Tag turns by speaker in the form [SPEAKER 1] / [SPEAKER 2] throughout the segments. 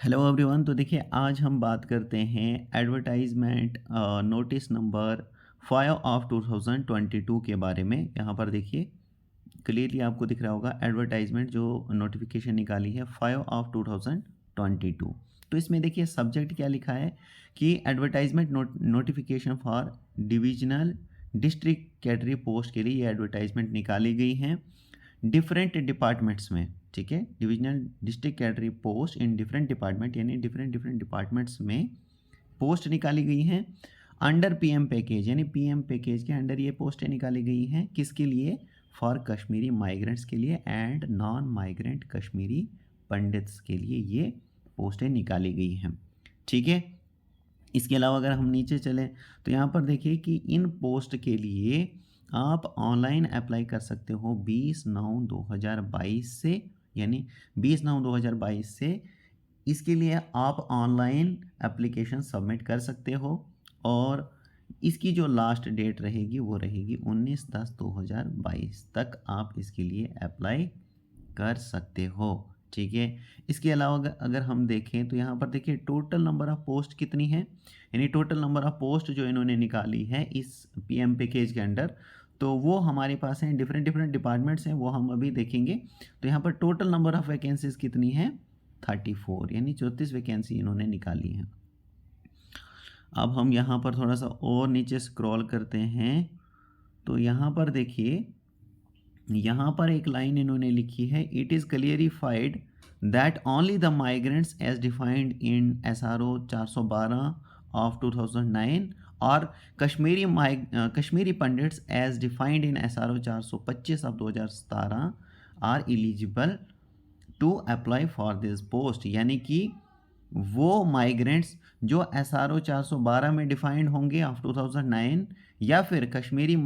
[SPEAKER 1] Hello everyone. तो देखिए आज हम बात करते हैं एडवर्टाइजमेंट नोटिस नंबर 5 ऑफ 2022 के बारे में। यहाँ पर देखिए क्लियरली आपको दिख रहा होगा एडवर्टाइजमेंट जो नोटिफिकेशन निकाली है 5 ऑफ 2022। तो इसमें देखिए सब्जेक्ट क्या लिखा है कि advertisement notification for divisional district cattery post के लिए ये एडवर्टाइजमेंट निकाली गई है डिफरेंट डिपार्टमेंट्स में। ठीक है, divisional district cadre post in different department यानी डिफरेंट डिफरेंट डिपार्टमेंट्स में पोस्ट निकाली गई हैं अंडर पीएम पैकेज, यानी पीएम पैकेज के अंडर ये पोस्टें निकाली गई हैं। किसके लिए? फॉर कश्मीरी माइग्रेंट्स के लिए and non migrant Kashmiri pandits के लिए ये पोस्टें निकाली गई हैं। ठीक है, इसके अलावा अगर हम नीचे चलें तो यहाँ पर देखिए कि इन पोस्ट के लिए आप ऑनलाइन अप्लाई कर सकते हो 20/9/2022 से, यानी 20/9/2022 से इसके लिए आप ऑनलाइन एप्लीकेशन सबमिट कर सकते हो और इसकी जो लास्ट डेट रहेगी वो रहेगी 19/10/2022 तक आप इसके लिए अप्लाई कर सकते हो। ठीक है, इसके अलावा अगर हम देखें तो यहाँ पर देखिए टोटल नंबर ऑफ़ पोस्ट कितनी है, यानी टोटल नंबर ऑफ़ पोस्ट जो इन्होंने निकाली है इस पीएम पैकेज के अंडर, तो वो हमारे पास हैं डिफरेंट डिफरेंट डिपार्टमेंट्स हैं, वो हम अभी देखेंगे। तो यहाँ पर टोटल नंबर ऑफ़ वैकेंसीज़ कितनी है? 34, यानी 34 वैकेंसी इन्होंने निकाली है। अब हम यहाँ पर थोड़ा सा और नीचे स्क्रॉल करते हैं तो यहाँ पर देखिए, यहाँ पर एक लाइन इन्होंने लिखी है, it is clarified that only the migrants as defined in SRO 412 of 2009 और Kashmiri Pandits as defined in SRO 425 of 2017 are eligible to apply for this post. यानी कि वो माइग्रेंट्स जो SRO 412 में डिफाइंड होंगे ऑफ 2009 या फिर Kashmiri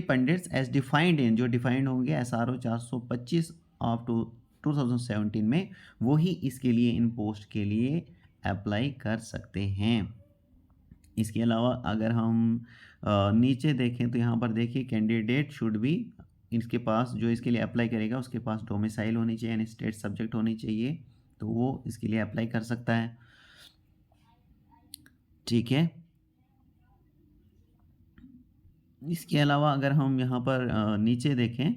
[SPEAKER 1] Pandits as defined in जो डिफाइंड होंगे SRO 425 ऑफ 2017 में, वो ही इसके लिए इन पोस्ट के लिए अप्लाई कर सकते हैं। इसके अलावा अगर हम नीचे देखें तो यहाँ पर देखिए कैंडिडेट शुड बी, इसके पास जो इसके लिए अप्लाई करेगा उसके पास डोमिसाइल होनी चाहिए, यानी स्टेट सब्जेक्ट होनी चाहिए, तो वो इसके लिए अप्लाई कर सकता है। ठीक है, इसके अलावा अगर हम यहाँ पर नीचे देखें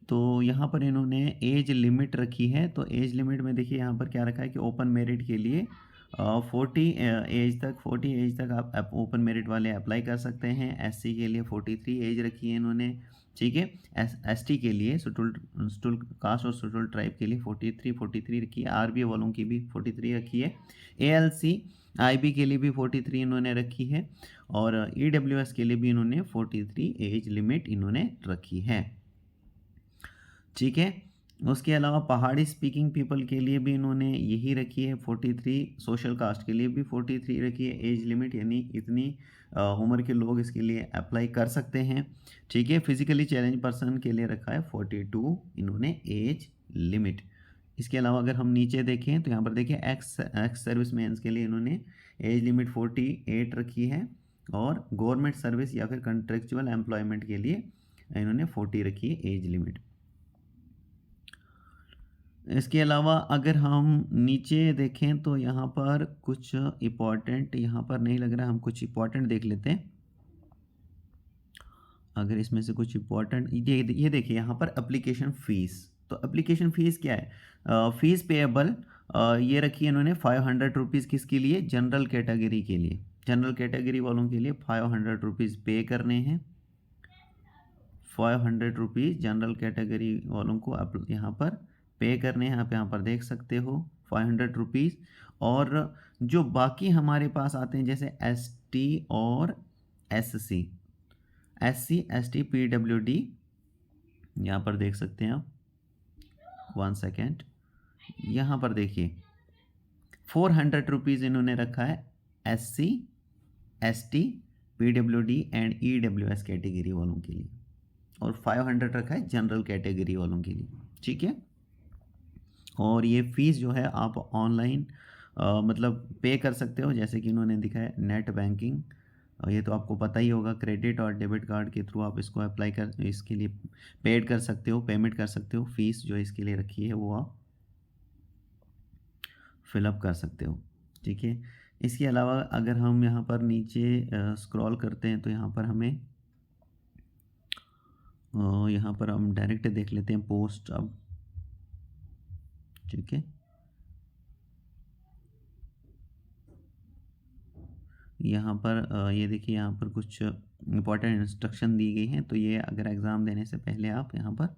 [SPEAKER 1] तो यहाँ पर इन्होंने एज लिमिट रखी है। तो एज लिमिट में देखिए यहाँ पर क्या रखा है कि ओपन मेरिट के लिए 40 एज तक आप ओपन मेरिट वाले अप्लाई कर सकते हैं। SC के लिए 43 एज रखी है इन्होंने। ठीक है, ST के लिए शेड्यूल्ड कास्ट और शेड्यूल्ड ट्राइब के लिए 43 रखी है। RBA वालों की भी 43 रखी है। ALC IB के लिए भी 43 इन्होंने रखी है और EWS के लिए भी इन्होंने 43 एज लिमिट इन्होंने रखी है। ठीक है, उसके अलावा पहाड़ी स्पीकिंग पीपल के लिए भी इन्होंने यही रखी है 43, सोशल कास्ट के लिए भी 43 रखी है एज लिमिट, यानी इतनी उम्र के लोग इसके लिए अप्लाई कर सकते हैं। ठीक है, फिजिकली चैलेंज पर्सन के लिए रखा है 42 इन्होंने एज लिमिट। इसके अलावा अगर हम नीचे देखें तो यहाँ पर देखिए एक्स सर्विस मैंस के लिए इन्होंने एज लिमिट 48 रखी है और गवर्नमेंट सर्विस या फिर कंट्रेक्चुअल एम्प्लॉयमेंट के लिए इन्होंने 40 रखी है एज लिमिट। इसके अलावा अगर हम नीचे देखें तो यहाँ पर कुछ इम्पॉर्टेंट यहाँ पर नहीं लग रहा, हम कुछ इम्पॉर्टेंट देख लेते हैं। अगर इसमें से कुछ इम्पॉर्टेंट ये देखिए यहाँ पर एप्लीकेशन फ़ीस, तो एप्लीकेशन फ़ीस क्या है? फ़ीस पेएबल ये रखी है इन्होंने 500 रुपीज़। किसके लिए? जनरल कैटेगरी के लिए। जनरल कैटेगरी वालों के लिए 500 रुपीज़ पे करने हैं। 500 रुपीज़ जनरल कैटेगरी वालों को यहाँ पर पे करने हैं। आप यहाँ पर देख सकते हो 500 रुपीज़। और जो बाकी हमारे पास आते हैं जैसे ST और SC, SC ST PWD, यहाँ पर देख सकते हैं आप, 1 सेकेंड, यहाँ पर देखिए 400 रुपीज़ इन्होंने रखा है SC ST PWD and EWS category वालों के लिए और 500 रखा है जनरल कैटेगरी वालों के लिए। ठीक है, और ये फ़ीस जो है आप ऑनलाइन मतलब पे कर सकते हो, जैसे कि इन्होंने दिखाया नेट बैंकिंग, ये तो आपको पता ही होगा, क्रेडिट और डेबिट कार्ड के थ्रू आप इसको अप्लाई कर इसके लिए पेड कर सकते हो, पेमेंट कर सकते हो। फ़ीस जो इसके लिए रखी है वो आप फिलअप कर सकते हो। ठीक है, इसके अलावा अगर हम यहाँ पर नीचे स्क्रॉल करते हैं तो यहाँ पर हमें यहाँ पर हम डायरेक्ट देख लेते हैं पोस्ट अब। ठीक है, यहाँ पर ये देखिए, यहाँ पर कुछ इंपॉर्टेंट इंस्ट्रक्शन दी गई हैं। तो ये अगर एग्ज़ाम देने से पहले आप यहाँ पर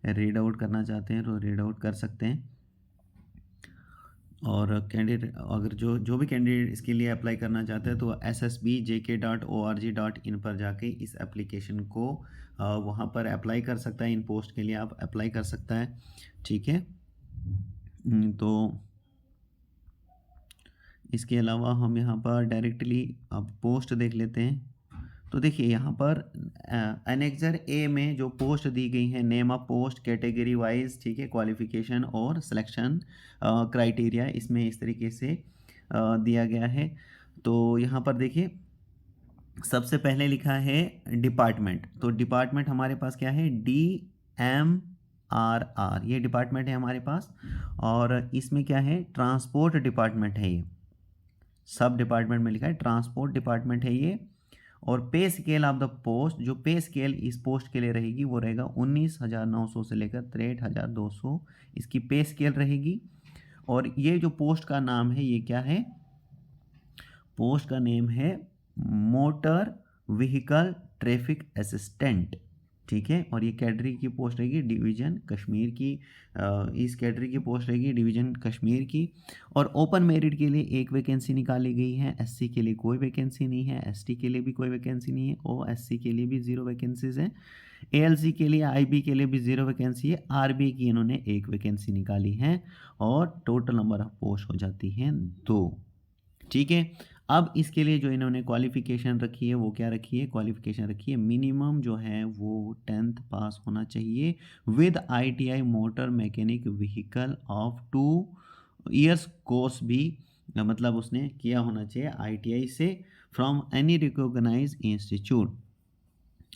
[SPEAKER 1] रीड आउट करना चाहते हैं तो रीड आउट कर सकते हैं। और कैंडिडेट अगर जो भी कैंडिडेट इसके लिए अप्लाई करना चाहते हैं तो ssbjk.org.in पर जाके इस एप्लीकेशन को वहाँ पर अप्लाई कर सकता है। इन पोस्ट के लिए आप अप्लाई कर सकता है। ठीक है, तो इसके अलावा हम यहाँ पर डायरेक्टली अब पोस्ट देख लेते हैं। तो देखिए यहाँ पर एनेक्सर ए में जो पोस्ट दी गई है, name of post, category wise, ठीक है, क्वालिफिकेशन और सिलेक्शन क्राइटेरिया इसमें इस तरीके से दिया गया है। तो यहाँ पर देखिए सबसे पहले लिखा है डिपार्टमेंट। तो डिपार्टमेंट हमारे पास क्या है, DMRR, ये डिपार्टमेंट है हमारे पास। और इसमें क्या है, ट्रांसपोर्ट डिपार्टमेंट है, ये सब डिपार्टमेंट में लिखा है ट्रांसपोर्ट डिपार्टमेंट है ये। और पे स्केल ऑफ द पोस्ट, जो पे स्केल इस पोस्ट के लिए रहेगी वो रहेगा 19,900 से लेकर 63,200 इसकी पे स्केल रहेगी। और ये जो पोस्ट का नाम है ये क्या है, पोस्ट का नेम है मोटर व्हीकल ट्रैफिक असिस्टेंट। ठीक है, और ये कैटेगरी की पोस्ट रहेगी डिवीज़न कश्मीर की, इस कैटेगरी की पोस्ट रहेगी डिवीज़न कश्मीर की। और ओपन मेरिट के लिए एक वैकेंसी निकाली गई है, SC के लिए कोई वैकेंसी नहीं है, ST के लिए भी कोई वैकेंसी नहीं है, OSC के लिए भी 0 वैकेंसीज़ हैं, ALC के लिए, IB के लिए भी 0 वैकेंसी है, RB की इन्होंने एक वैकेंसी निकाली है। और टोटल नंबर ऑफ पोस्ट हो जाती हैं 2। ठीक है, अब इसके लिए जो इन्होंने क्वालिफ़िकेशन रखी है वो क्या रखी है, क्वालिफ़िकेशन रखी है मिनिमम जो है वो 10th पास होना चाहिए with ITI motor mechanic vehicle of 2 years course भी, मतलब उसने किया होना चाहिए ITI से from any recognise institute.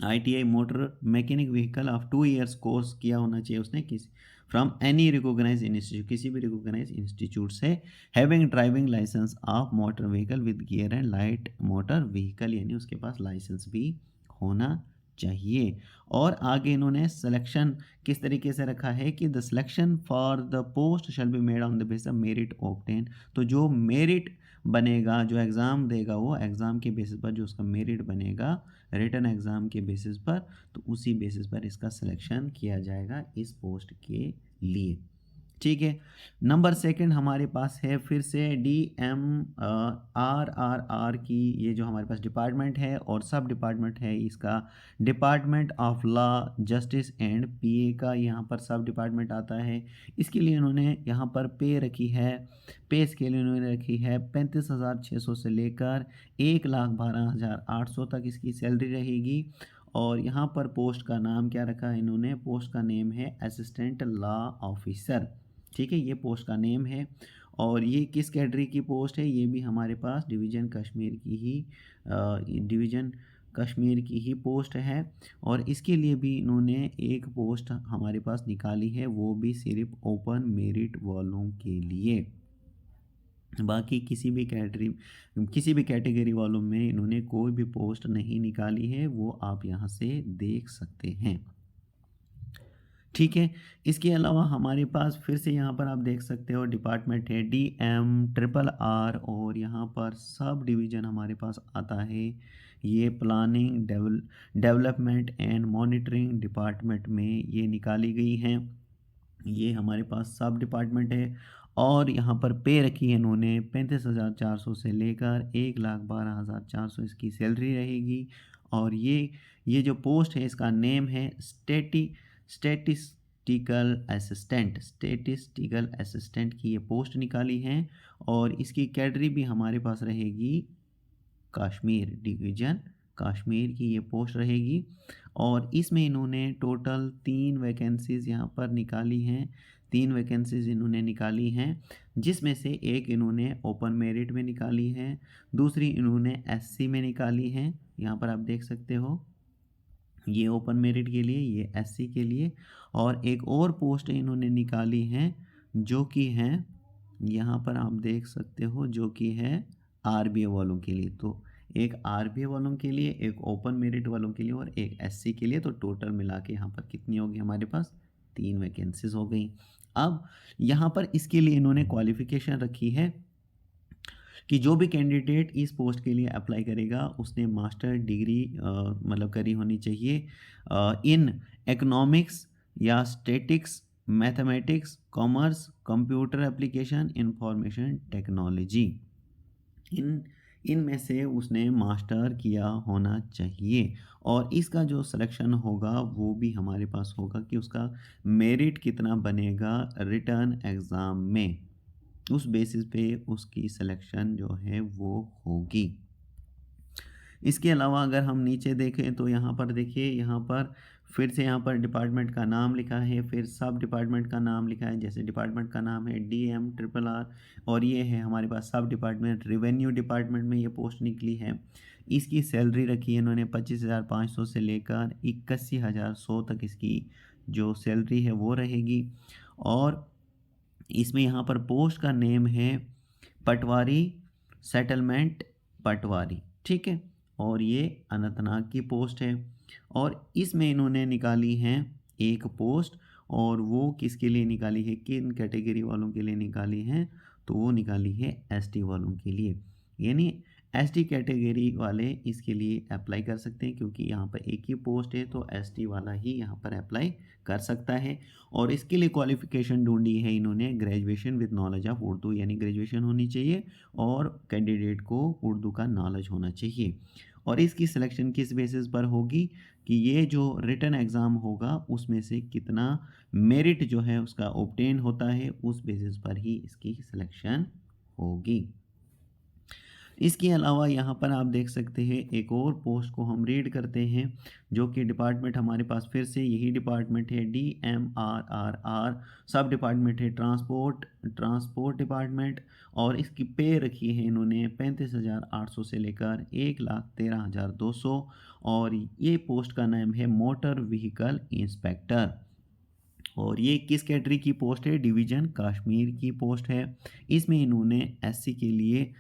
[SPEAKER 1] ITI motor mechanic vehicle of 2 years course किया होना चाहिए उसने किसी फ्रॉम एनी रिकॉग्नाइज इंस्टीट्यूट, किसी भी रिकॉग्नाइज इंस्टीट्यूट से। Having driving licence of motor vehicle with gear and light motor vehicle, यानी उसके पास लाइसेंस भी होना चाहिए। और आगे इन्होंने सिलेक्शन किस तरीके से रखा है कि the selection for the post shall be made on the basis of merit obtain. तो जो मेरिट बनेगा, जो एग्ज़ाम देगा, वो एग्ज़ाम के बेसिस पर जो उसका मेरिट बनेगा रिटन एग्ज़ाम के बेसिस पर, तो उसी बेसिस पर इसका सिलेक्शन किया जाएगा इस पोस्ट के लिए। ठीक है, नंबर सेकंड हमारे पास है फिर से DMRR की, ये जो हमारे पास डिपार्टमेंट है और सब डिपार्टमेंट है इसका department of law justice and PA का यहाँ पर सब डिपार्टमेंट आता है। इसके लिए इन्होंने यहाँ पर पे रखी है, पे स्केल इन्होंने रखी है 35,600 से लेकर 1,12,800 तक इसकी सैलरी रहेगी। और यहाँ पर पोस्ट का नाम क्या रखा है इन्होंने, पोस्ट का नेम है असिस्टेंट लॉ ऑफिसर। ठीक है, ये पोस्ट का नेम है। और ये किस कैटेगरी की पोस्ट है, ये भी हमारे पास डिवीज़न कश्मीर की ही पोस्ट है। और इसके लिए भी इन्होंने एक पोस्ट हमारे पास निकाली है, वो भी सिर्फ ओपन मेरिट वालों के लिए। बाकी किसी भी कैटेगरी वालों में इन्होंने कोई भी पोस्ट नहीं निकाली है, वो आप यहाँ से देख सकते हैं। ठीक है, इसके अलावा हमारे पास फिर से यहाँ पर आप देख सकते हो डिपार्टमेंट है DMRR, और यहाँ पर सब डिवीज़न हमारे पास आता है, ये planning development and monitoring department में ये निकाली गई हैं। ये हमारे पास सब डिपार्टमेंट है। और यहाँ पर पे रखी है इन्होंने 35,400 से लेकर 1,12,400 इसकी सैलरी रहेगी। और ये जो पोस्ट है इसका नेम है स्टैटिस्टिकल असिस्टेंट की ये पोस्ट निकाली है। और इसकी कैटेगरी भी हमारे पास रहेगी कश्मीर, डिवीज़न कश्मीर की ये पोस्ट रहेगी। और इसमें इन्होंने टोटल 3 वैकेंसीज़ यहाँ पर निकाली हैं, 3 वैकेंसीज़ इन्होंने निकाली हैं, जिसमें से एक इन्होंने ओपन मेरिट में निकाली है, दूसरी इन्होंने SC में निकाली है, यहाँ पर आप देख सकते हो, ये ओपन मेरिट के लिए, ये SC के लिए। और एक और पोस्ट इन्होंने निकाली है जो कि हैं यहाँ पर आप देख सकते हो जो कि है आरबीए वालों के लिए। तो एक आरबीए वालों के लिए, एक ओपन मेरिट वालों के लिए और एक एससी के लिए। तो टोटल मिला के यहाँ पर कितनी होगी हमारे पास? 3 वैकेंसीज हो गई। अब यहाँ पर इसके लिए इन्होंने क्वालिफिकेशन रखी है कि जो भी कैंडिडेट इस पोस्ट के लिए अप्लाई करेगा उसने मास्टर डिग्री मतलब करी होनी चाहिए इन इकोनॉमिक्स या statics, mathematics, commerce, computer application, information technology. इन इनमें से उसने मास्टर किया होना चाहिए। और इसका जो सिलेक्शन होगा वो भी हमारे पास होगा कि उसका मेरिट कितना बनेगा रिटर्न एग्ज़ाम में। उस बेसिस पे उसकी सिलेक्शन जो है वो होगी। इसके अलावा अगर हम नीचे देखें तो यहाँ पर देखिए, यहाँ पर फिर से यहाँ पर डिपार्टमेंट का नाम लिखा है, फिर सब डिपार्टमेंट का नाम लिखा है। जैसे डिपार्टमेंट का नाम है डीएम ट्रिपल आर और ये है हमारे पास सब डिपार्टमेंट रेवेन्यू डिपार्टमेंट में ये पोस्ट निकली है। इसकी सैलरी रखी है इन्होंने 25,500 से लेकर 81,100 तक इसकी जो सैलरी है वो रहेगी। और इसमें यहाँ पर पोस्ट का नेम है पटवारी सेटलमेंट पटवारी, ठीक है। और ये अनंतनाग की पोस्ट है और इसमें इन्होंने निकाली है एक पोस्ट। और वो किसके लिए निकाली है, किन कैटेगरी वालों के लिए निकाली है? तो वो निकाली है एसटी वालों के लिए। यानी एसटी कैटेगरी वाले इसके लिए अप्लाई कर सकते हैं क्योंकि यहाँ पर एक ही पोस्ट है तो एसटी वाला ही यहाँ पर अप्लाई कर सकता है। और इसके लिए क्वालिफिकेशन ढूंढी है इन्होंने graduation with knowledge of Urdu, यानी ग्रेजुएशन होनी चाहिए और कैंडिडेट को उर्दू का नॉलेज होना चाहिए। और इसकी सिलेक्शन किस बेसिस पर होगी कि ये जो रिटन एग्ज़ाम होगा उसमें से कितना मेरिट जो है उसका ऑब्टेन होता है, उस बेसिस पर ही इसकी सिलेक्शन होगी। इसके अलावा यहाँ पर आप देख सकते हैं एक और पोस्ट को हम रीड करते हैं जो कि डिपार्टमेंट हमारे पास फिर से यही डिपार्टमेंट है DMRRR। सब डिपार्टमेंट है ट्रांसपोर्ट डिपार्टमेंट। और इसकी पे रखी है इन्होंने 35,800 से लेकर 1,13,200। और ये पोस्ट का नाम है मोटर व्हीकल इंस्पेक्टर। और ये किस कैटेगरी की पोस्ट है? डिवीज़न कश्मीर की पोस्ट है। इसमें इन्होंने एससी के लिए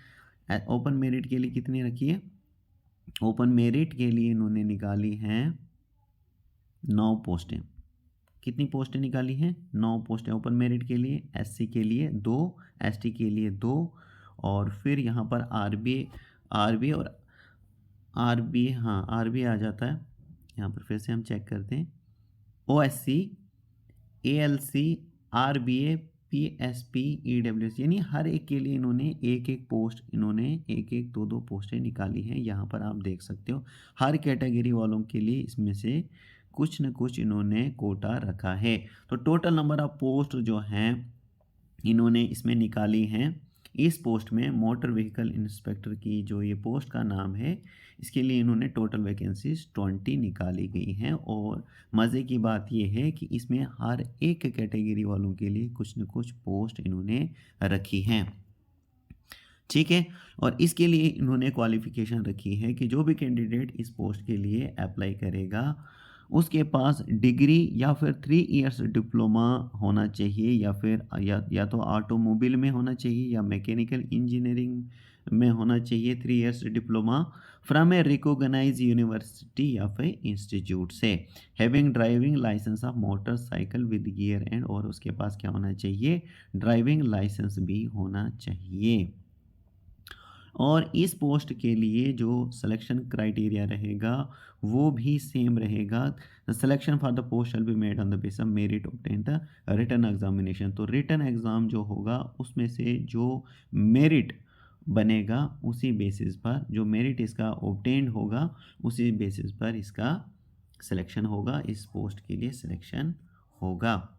[SPEAKER 1] ओपन मेरिट के लिए कितनी रखी है? ओपन मेरिट के लिए इन्होंने निकाली हैं 9 पोस्टें। कितनी पोस्टें निकाली हैं? 9 पोस्टें ओपन मेरिट के लिए, एससी के लिए 2, एसटी के लिए 2। और फिर यहाँ पर आरबी और आरबी, हाँ आरबी आ जाता है। यहाँ पर फिर से हम चेक करते हैं। OSC, ALC, RBA, PSP, EWS, यानी हर एक के लिए इन्होंने एक एक पोस्ट, इन्होंने एक एक दो दो पोस्टें निकाली हैं। यहाँ पर आप देख सकते हो हर कैटेगरी वालों के लिए इसमें से कुछ न कुछ इन्होंने कोटा रखा है। तो टोटल नंबर ऑफ पोस्ट जो हैं इन्होंने इसमें निकाली हैं। इस पोस्ट में मोटर व्हीकल इंस्पेक्टर की जो ये पोस्ट का नाम है इसके लिए इन्होंने टोटल वैकेंसीज 20 निकाली गई हैं। और मज़े की बात ये है कि इसमें हर एक कैटेगरी वालों के लिए कुछ न कुछ पोस्ट इन्होंने रखी हैं, ठीक है। और इसके लिए इन्होंने क्वालिफ़िकेशन रखी है कि जो भी कैंडिडेट इस पोस्ट के लिए अप्लाई करेगा उसके पास डिग्री या फिर 3 इयर्स डिप्लोमा होना चाहिए या फिर या तो ऑटोमोबाइल में होना चाहिए या मैकेनिकल इंजीनियरिंग में होना चाहिए 3 years diploma from a recognise university या फिर इंस्टीट्यूट से, having driving licence of motorcycle with gear and. और उसके पास क्या होना चाहिए? ड्राइविंग लाइसेंस भी होना चाहिए। और इस पोस्ट के लिए जो सिलेक्शन क्राइटेरिया रहेगा वो भी सेम रहेगा। The selection for the post shall be made on the base of merit obtain the written examination. तो रिटन एग्ज़ाम जो होगा उसमें से जो मेरिट बनेगा उसी बेसिस पर, जो मेरिट इसका ऑब्टेन्ड होगा उसी बेसिस पर इसका सिलेक्शन होगा, इस पोस्ट के लिए सिलेक्शन होगा।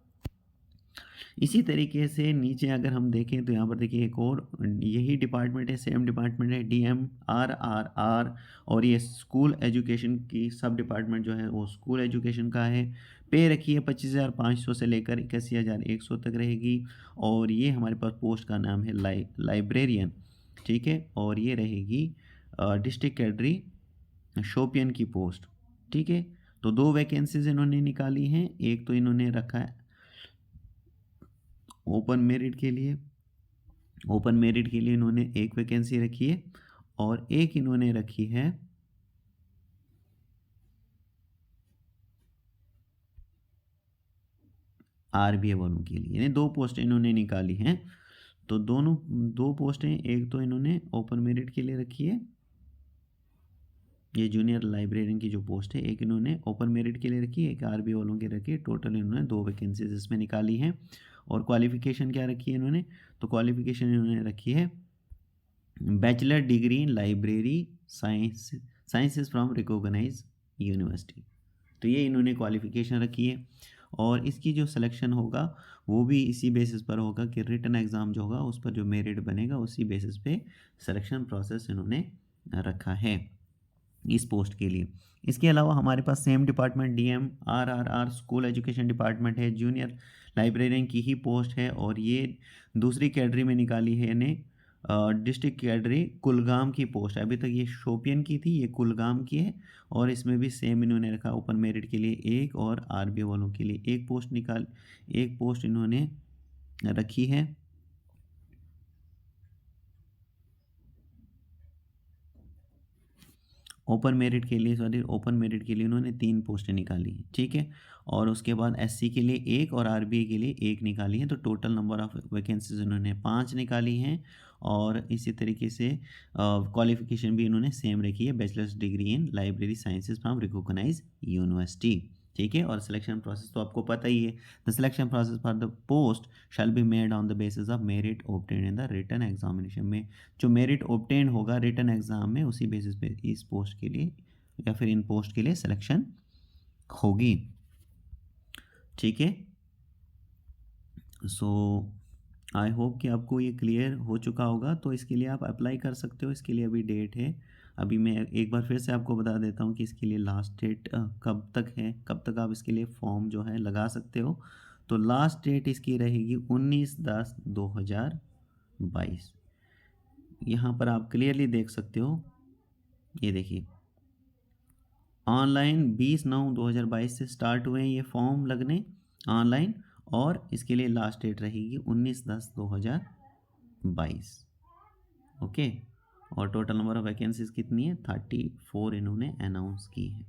[SPEAKER 1] इसी तरीके से नीचे अगर हम देखें तो यहाँ पर देखिए एक और यही डिपार्टमेंट है, सेम डिपार्टमेंट है DMRRR। और ये स्कूल एजुकेशन की सब डिपार्टमेंट जो है वो स्कूल एजुकेशन का है। पे रखी है 25,500 से लेकर 81,100 तक रहेगी। और ये हमारे पास पोस्ट का नाम है लाइब्रेरियन, ठीक है। और ये रहेगी डिस्ट्रिक्ट कैडरी शोपियन की पोस्ट, ठीक है। तो 2 वैकेंसीज इन्होंने निकाली हैं। एक तो इन्होंने रखा है ओपन मेरिट के लिए ओपन मेरिट के लिए इन्होंने एक वैकेंसी रखी है और एक इन्होंने रखी है आरबीए वालों के लिए, यानी 2 पोस्ट इन्होंने निकाली हैं। तो दोनों 2 पोस्टें, एक तो इन्होंने ओपन मेरिट के लिए रखी है, ये जूनियर लाइब्रेरियन की जो पोस्ट है, एक इन्होंने ओपन मेरिट के लिए रखी है, एक आरबीए वालों के रखी है। टोटल इन्होंने 2 वैकेंसीज इसमें निकाली हैं। और क्वालिफिकेशन क्या रखी है इन्होंने, तो क्वालिफिकेशन इन्होंने रखी है bachelor degree in library sciences from recognise university. तो ये इन्होंने क्वालिफिकेशन रखी है। और इसकी जो सिलेक्शन होगा वो भी इसी बेसिस पर होगा कि रिटन एग्ज़ाम जो होगा उस पर जो मेरिट बनेगा उसी बेसिस पे सिलेक्शन प्रोसेस इन्होंने रखा है इस पोस्ट के लिए। इसके अलावा हमारे पास same department DM R R R school education department है, जूनियर लाइब्रेरियन की ही पोस्ट है और ये दूसरी कैटेगरी में निकाली है इन्हें, डिस्ट्रिक्ट कैडरी कुलगाम की पोस्ट है। अभी तक ये शोपियन की थी, ये कुलगाम की है। और इसमें भी सेम इन्होंने रखा, ओपन मेरिट के लिए एक और आरबीए वालों के लिए एक पोस्ट इन्होंने रखी है। ओपन मेरिट के लिए उन्होंने 3 पोस्टें निकाली हैं, ठीक है। और उसके बाद एससी के लिए एक और आरबीए के लिए एक निकाली है। तो टोटल नंबर ऑफ वैकेंसीज उन्होंने 5 निकाली हैं। और इसी तरीके से क्वालिफिकेशन भी इन्होंने सेम रखी है, bachelors degree in library sciences from recognise university, ठीक है। और सिलेक्शन प्रोसेस तो आपको पता ही है, the selection process for the post shall be made on the basis of merit obtained in the written examination. में जो मेरिट ऑब्टेन होगा रिटन एग्ज़ाम में उसी बेसिस पे इस पोस्ट के लिए या फिर इन पोस्ट के लिए सिलेक्शन होगी, ठीक है। सो आई होप कि आपको ये क्लियर हो चुका होगा। तो इसके लिए आप अप्लाई कर सकते हो, इसके लिए अभी डेट है। अभी मैं एक बार फिर से आपको बता देता हूँ कि इसके लिए लास्ट डेट कब तक है, कब तक आप इसके लिए फॉर्म जो है लगा सकते हो। तो लास्ट डेट इसकी रहेगी 19/10/2022। यहाँ पर आप क्लियरली देख सकते हो, ये देखिए ऑनलाइन 20/9/2022 से स्टार्ट हुए हैं ये फॉर्म लगने ऑनलाइन। और इसके लिए लास्ट डेट रहेगी 19/10/2022, ओके। और टोटल नंबर ऑफ वैकेंसीज कितनी है, 34 इन्होंने अनाउंस की है।